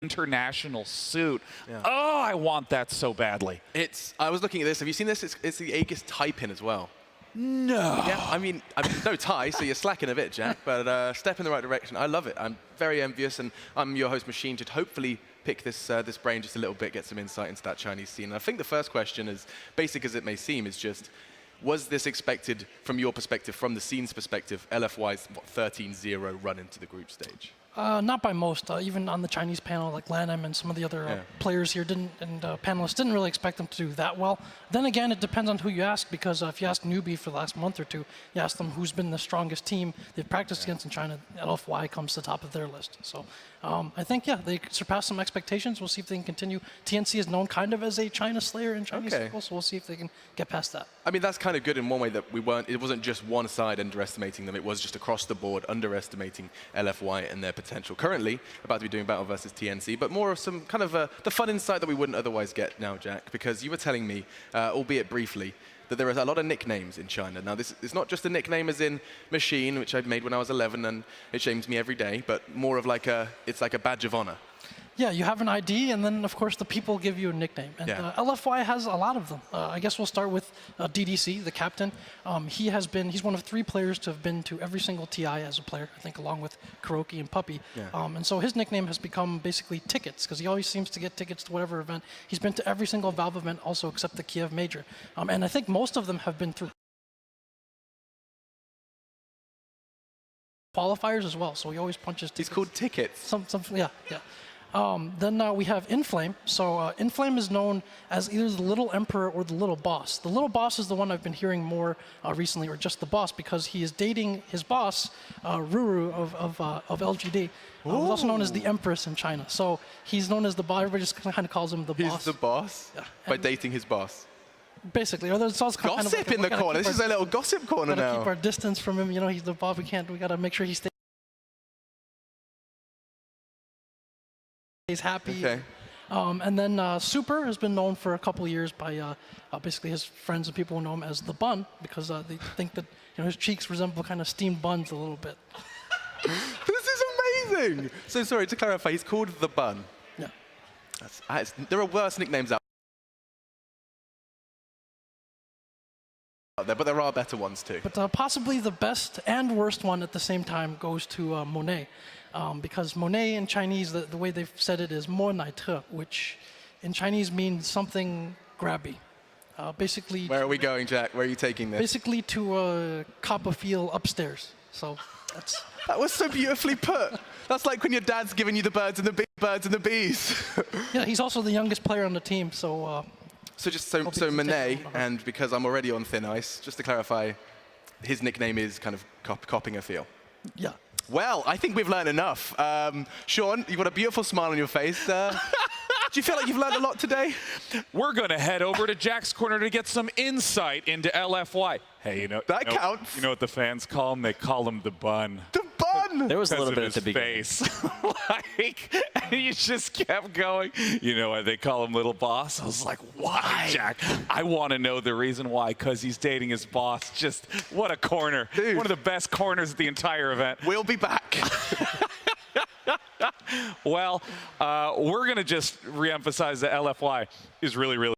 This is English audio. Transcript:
international suit. Yeah. Oh, I want that so badly. I was looking at this. Have you seen this? It's the Aegis tie pin as well. No. Yeah, I mean no tie, so you're slacking a bit, Jack, but step in the right direction. I love it. I'm very envious, and I'm your host, Machine, to hopefully pick this brain just a little bit, get some insight into that Chinese scene. And I think the first question, as basic as it may seem, is just, was this expected from your perspective, from the scene's perspective, LFY's 13-0 run into the group stage? Not by most. Even on the Chinese panel, like Lanham and some of the other players here panelists didn't really expect them to do that well. Then again, it depends on who you ask, because if you ask newbie for the last month or two, you ask them who's been the strongest team they've practiced against in China, LFY comes to the top of their list. So I think, they surpassed some expectations. We'll see if they can continue. TNC is known kind of as a China slayer in Chinese football, so we'll see if they can get past that. I mean, that's kind of good in one way, that it wasn't just one side underestimating them, it was just across the board underestimating LFY and their potential. Currently, about to be doing battle versus TNC, but more of some kind of the fun insight that we wouldn't otherwise get now, Jack, because you were telling me, albeit briefly, that there are a lot of nicknames in China. Now, this is not just a nickname as in Machine, which I made when I was 11, and it shames me every day, but more of it's like a badge of honor. Yeah, you have an ID, and then, of course, the people give you a nickname. And LFY has a lot of them. I guess we'll start with DDC, the captain. He's one of 3 players to have been to every single TI as a player, I think, along with Kuroki and Puppy. Yeah. And so his nickname has become basically tickets, because he always seems to get tickets to whatever event. He's been to every single Valve event also, except the Kiev Major. And I think most of them have been through qualifiers as well, so he always punches tickets. He's called Tickets. Yeah. Then we have Inflame. So Inflame is known as either the Little Emperor or the Little Boss. The Little Boss is the one I've been hearing more recently, or just the boss, because he is dating his boss, Ruru of LGD, who's also known as the Empress in China. So he's known as the boss. Everybody just kind of calls him the boss. He's the boss? Yeah. By dating his boss? Basically. Or there's also kind of gossip in the corner. This is a little gossip corner now. Gotta keep our distance from him. You know, he's the boss. We gotta make sure he stays happy. Okay. And then Super has been known for a couple of years by basically his friends and people who know him as the Bun, because they think that his cheeks resemble kind of steamed buns a little bit. This is amazing! So sorry, to clarify, he's called the Bun. Yeah. There are worse nicknames out there, but there are better ones too. But possibly the best and worst one at the same time goes to Monet. Because Monet in Chinese, the way they've said it is mo nai te, which in Chinese means something grabby. Basically. Where are we going, Jack? Where are you taking this? Basically to cop a feel upstairs. So that's. That was so beautifully put. That's like when your dad's giving you the birds and the bees. Yeah, he's also the youngest player on the team, so. So Monet, and because I'm already on thin ice, just to clarify, his nickname is kind of copping a feel. Yeah. Well, I think we've learned enough. Sean, you've got a beautiful smile on your face. Do you feel like you've learned a lot today? We're going to head over to Jack's Corner to get some insight into LFY. Hey, that counts. You know what the fans call him? They call him the Bun. The Bun! There was a little bit at the face. And he just kept going. You know why they call him Little Boss? I was like, why, Jack? I want to know the reason why, because he's dating his boss. Just what a corner. Dude. One of the best corners of the entire event. We'll be back. Well, we're going to just reemphasize that LFY is really, really